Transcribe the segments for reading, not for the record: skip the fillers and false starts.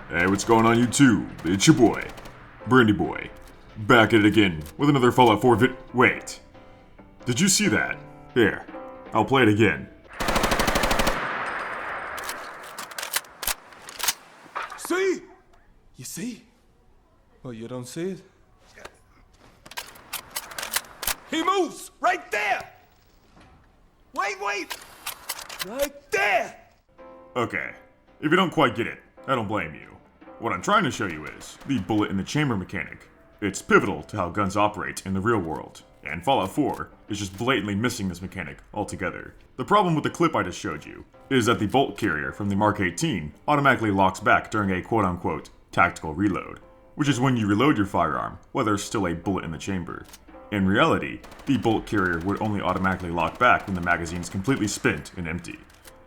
Hey, what's going on YouTube? It's your boy, Brandy Boy, back at it again with another Fallout 4 Wait, did you see that? Here, I'll play it again. See? You see? Well, you don't see it? He moves! Right there! Wait! Right there! Okay, if you don't quite get it, I don't blame you. What I'm trying to show you is the bullet in the chamber mechanic. It's pivotal to how guns operate in the real world, and Fallout 4 is just blatantly missing this mechanic altogether. The problem with the clip I just showed you is that the bolt carrier from the Mark 18 automatically locks back during a quote-unquote tactical reload, which is when you reload your firearm while there's still a bullet in the chamber. In reality, the bolt carrier would only automatically lock back when the magazine is completely spent and empty.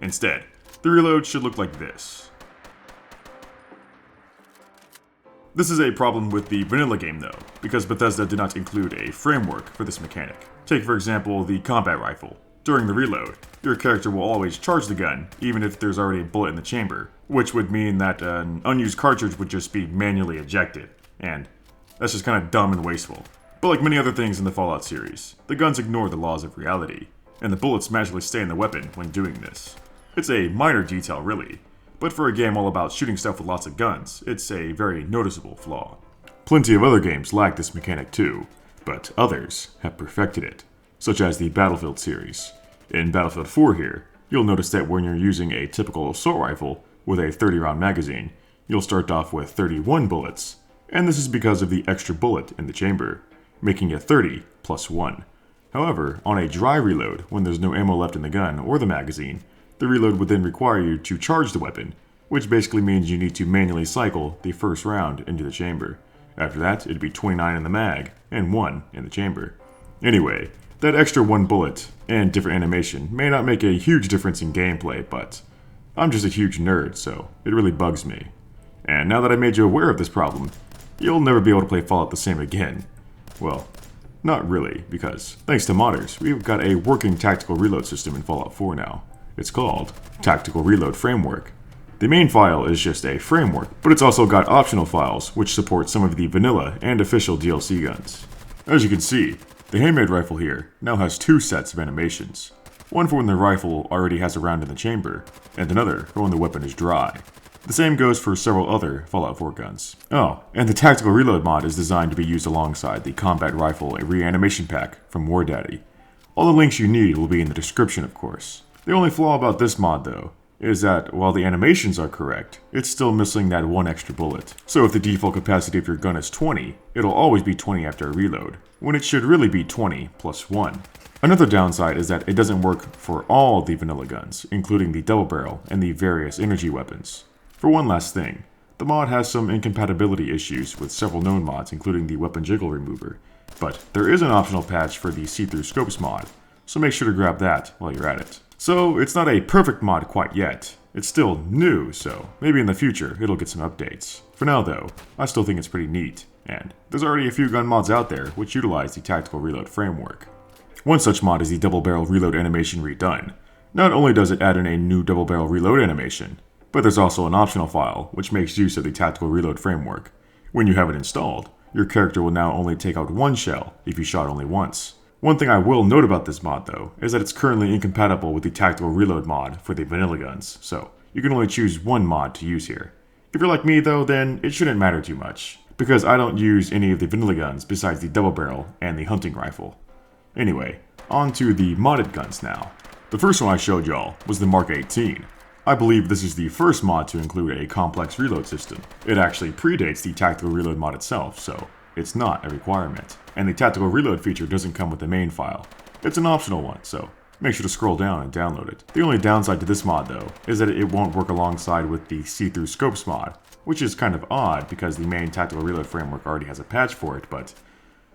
Instead, the reload should look like this. This is a problem with the vanilla game though, because Bethesda did not include a framework for this mechanic. Take for example the combat rifle. During the reload, your character will always charge the gun, even if there's already a bullet in the chamber, which would mean that an unused cartridge would just be manually ejected, and that's just kind of dumb and wasteful. But like many other things in the Fallout series, the guns ignore the laws of reality, and the bullets magically stay in the weapon when doing this. It's a minor detail really, but for a game all about shooting stuff with lots of guns, it's a very noticeable flaw. Plenty of other games lack this mechanic too, but others have perfected it, such as the Battlefield series. In Battlefield 4 here, you'll notice that when you're using a typical assault rifle with a 30-round magazine, you'll start off with 31 bullets, and this is because of the extra bullet in the chamber, making it 30 plus 1. However, on a dry reload, when there's no ammo left in the gun or the magazine, the reload would then require you to charge the weapon, which basically means you need to manually cycle the first round into the chamber. After that, it'd be 29 in the mag, and 1 in the chamber. Anyway, that extra 1 bullet and different animation may not make a huge difference in gameplay, but I'm just a huge nerd, so it really bugs me. And now that I made you aware of this problem, you'll never be able to play Fallout the same again. Well, not really, because thanks to modders, we've got a working tactical reload system in Fallout 4 now. It's called Tactical Reload Framework. The main file is just a framework, but it's also got optional files which support some of the vanilla and official DLC guns. As you can see, the handmade rifle here now has 2 sets of animations. One for when the rifle already has a round in the chamber, and another for when the weapon is dry. The same goes for several other Fallout 4 guns. Oh, and the Tactical Reload mod is designed to be used alongside the Combat Rifle Reanimation Pack from War Daddy. All the links you need will be in the description, of course. The only flaw about this mod, though, is that while the animations are correct, it's still missing that 1 extra bullet. So if the default capacity of your gun is 20, it'll always be 20 after a reload, when it should really be 20 plus 1. Another downside is that it doesn't work for all the vanilla guns, including the double barrel and the various energy weapons. For one last thing, the mod has some incompatibility issues with several known mods, including the weapon jiggle remover, but there is an optional patch for the see-through scopes mod, so make sure to grab that while you're at it. So it's not a perfect mod quite yet. It's still new, so maybe in the future it'll get some updates. For now though, I still think it's pretty neat, and there's already a few gun mods out there which utilize the Tactical Reload framework. One such mod is the double barrel reload animation redone. Not only does it add in a new double barrel reload animation, but there's also an optional file which makes use of the Tactical Reload framework. When you have it installed, your character will now only take out 1 shell if you shot only once. One thing I will note about this mod though, is that it's currently incompatible with the Tactical Reload mod for the vanilla guns, so you can only choose 1 mod to use here. If you're like me though, then it shouldn't matter too much, because I don't use any of the vanilla guns besides the double barrel and the hunting rifle. Anyway, on to the modded guns now. The first one I showed y'all was the Mark 18. I believe this is the first mod to include a complex reload system. It actually predates the Tactical Reload mod itself, so it's not a requirement. And the Tactical Reload feature doesn't come with the main file. It's an optional one, so make sure to scroll down and download it. The only downside to this mod though, is that it won't work alongside with the see-through scopes mod, which is kind of odd because the main Tactical Reload framework already has a patch for it, but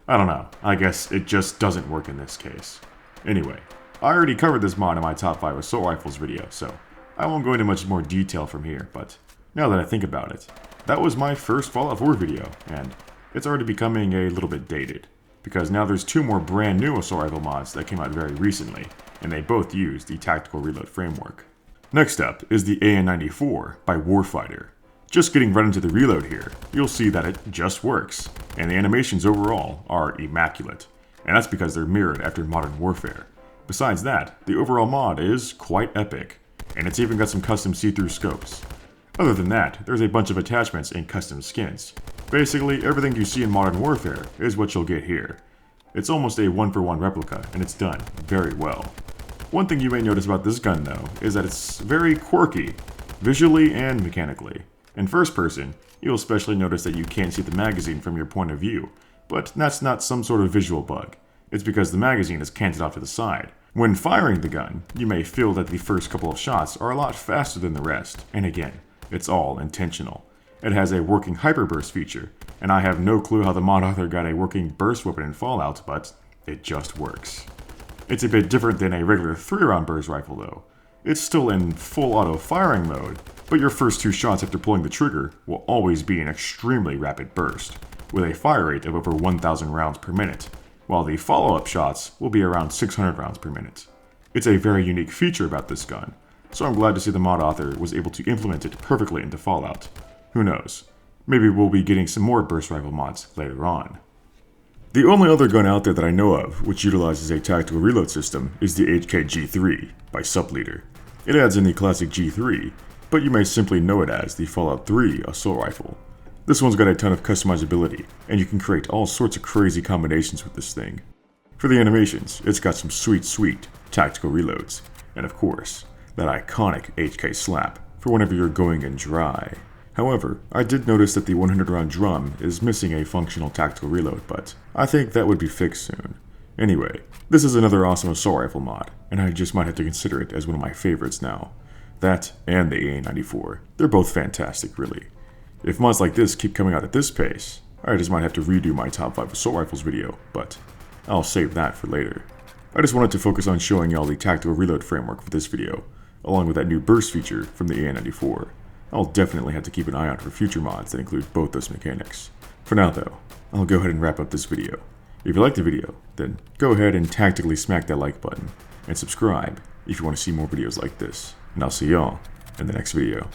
I don't know, I guess it just doesn't work in this case. Anyway, I already covered this mod in my top 5 assault rifles video, so I won't go into much more detail from here, but now that I think about it, that was my first Fallout 4 video, and it's already becoming a little bit dated, because now there's 2 more brand new assault rifle mods that came out very recently, and they both use the Tactical Reload framework. Next up is the AN-94 by Warfighter. Just getting right into the reload here, you'll see that it just works, and the animations overall are immaculate, and that's because they're mirrored after Modern Warfare. Besides that, the overall mod is quite epic, and it's even got some custom see-through scopes. Other than that, there's a bunch of attachments and custom skins. Basically, everything you see in Modern Warfare is what you'll get here. It's almost a one-for-one replica, and it's done very well. One thing you may notice about this gun though, is that it's very quirky, visually and mechanically. In first person, you'll especially notice that you can't see the magazine from your point of view, but that's not some sort of visual bug. It's because the magazine is canted off to the side. When firing the gun, you may feel that the first couple of shots are a lot faster than the rest, and again, it's all intentional. It has a working hyperburst feature, and I have no clue how the mod author got a working burst weapon in Fallout, but it just works. It's a bit different than a regular 3-round burst rifle though. It's still in full auto firing mode, but your first 2 shots after pulling the trigger will always be an extremely rapid burst, with a fire rate of over 1,000 rounds per minute, while the follow-up shots will be around 600 rounds per minute. It's a very unique feature about this gun, so I'm glad to see the mod author was able to implement it perfectly into Fallout. Who knows, maybe we'll be getting some more burst rifle mods later on. The only other gun out there that I know of which utilizes a tactical reload system is the HK G3 by Subleader. It adds in the classic G3, but you may simply know it as the Fallout 3 assault rifle. This one's got a ton of customizability, and you can create all sorts of crazy combinations with this thing. For the animations, it's got some sweet tactical reloads, and of course, that iconic HK slap for whenever you're going in dry. However, I did notice that the 100 round drum is missing a functional tactical reload, but I think that would be fixed soon. Anyway, this is another awesome assault rifle mod, and I just might have to consider it as one of my favorites now. That and the AA-94, they're both fantastic really. If mods like this keep coming out at this pace, I just might have to redo my top 5 assault rifles video, but I'll save that for later. I just wanted to focus on showing y'all the tactical reload framework for this video, along with that new burst feature from the AA-94. I'll definitely have to keep an eye out for future mods that include both those mechanics. For now though, I'll go ahead and wrap up this video. If you liked the video, then go ahead and tactically smack that like button, and subscribe if you want to see more videos like this. And I'll see y'all in the next video.